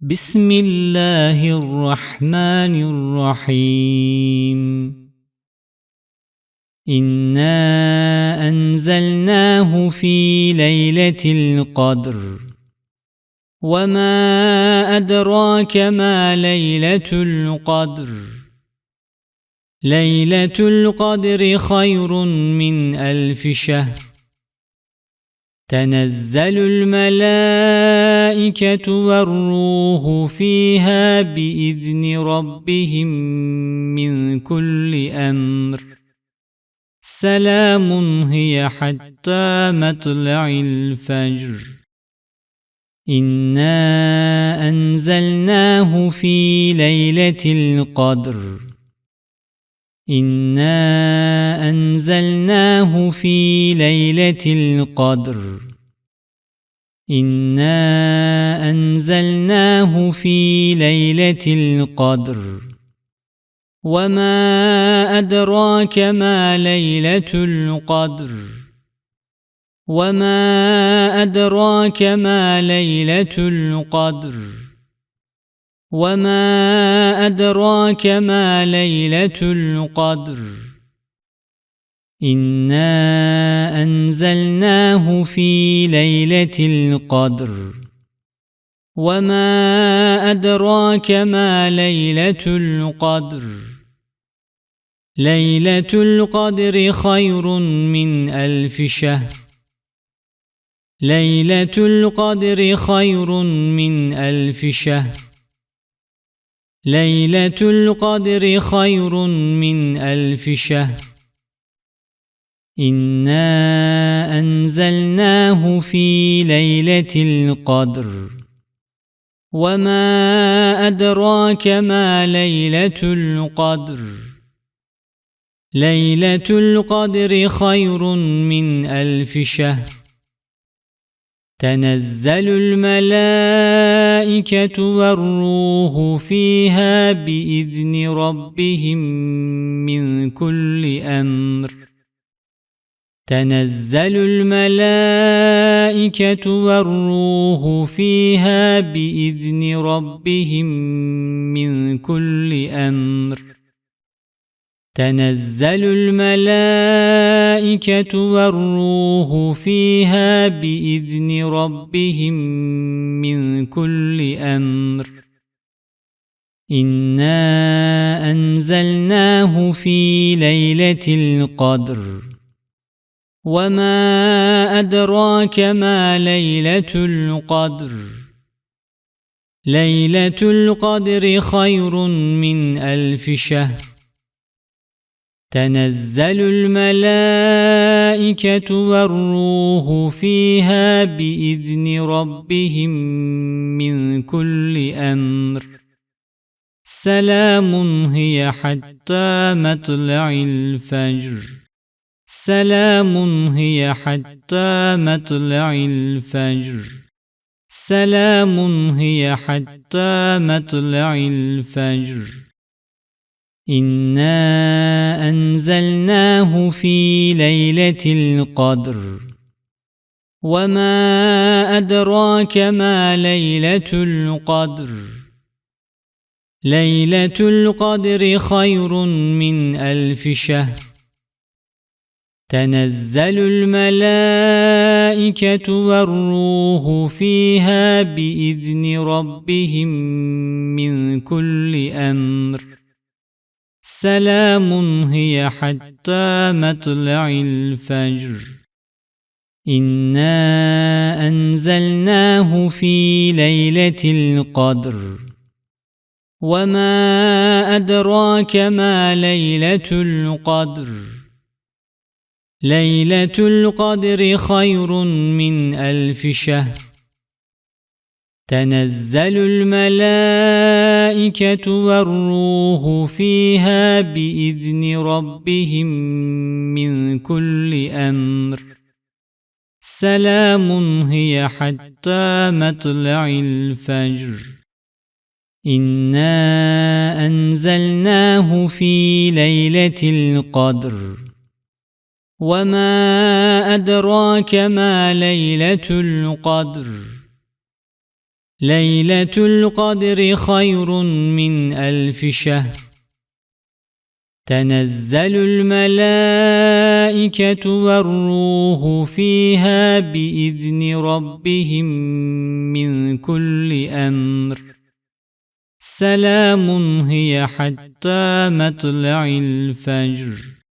بسم الله الرحمن الرحيم. إنا أنزلناه في ليلة القدر وما أدراك ما ليلة القدر. ليلة القدر خير من 1000 شهر. تنزل الملائكة والروح فيها بإذن ربهم من كل أمر. سلام هي حتى مطلع الفجر. إنا أنزلناه في ليلة القدر. إنا أنزلناه في ليلة القدر. إنا أنزلناه في ليلة القدر وما أدراك ما ليلة القدر. وما أدراك ما ليلة القدر. وما أدراك ما ليلة القدر. إنا أنزلناه في ليلة القدر وما أدراك ما ليلة القدر. ليلة القدر خير من 1000 شهر. ليلة القدر خير من 1000 شهر. ليلة القدر خير من 1000 شهر. إنا أنزلناه في ليلة القدر وما أدراك ما ليلة القدر. ليلة القدر خير من 1000 شهر. تنزل الملائكة والروح فيها بإذن ربهم من كل أمر. تنزل الملائكة والروح فيها بإذن ربهم من كل أمر. تنزل الملائكة والروح فيها بإذن ربهم من كل أمر. إنا أنزلناه في ليلة القدر وما أدراك ما ليلة القدر. ليلة القدر خير من 1000 شهر. تنزل الملائكة والروح فيها بإذن ربهم من كل أمر. سلام هي حتى مطلع الفجر. سلام هي حتى مطلع الفجر. سلام هي حتى مطلع الفجر. إنا أنزلناه في ليلة القدر وما أدراك ما ليلة القدر. ليلة القدر خير من 1000 شهر. تنزل الملائكة والروح فيها بإذن ربهم من كل أمر. سلام هي حتى مطلع الفجر. إنا أنزلناه في ليلة القدر وما أدراك ما ليلة القدر. ليلة القدر خير من 1000 شهر. تنزل الملائكة والروح فيها بإذن ربهم من كل أمر. سلام هي حتى مطلع الفجر. إنا أنزلناه في ليلة القدر وما أدراك ما ليلة القدر. ليلة القدر خير من 1000 شهر. تنزل الملائكة والروح فيها بإذن ربهم من كل أمر. سلام هي حتى مطلع الفجر.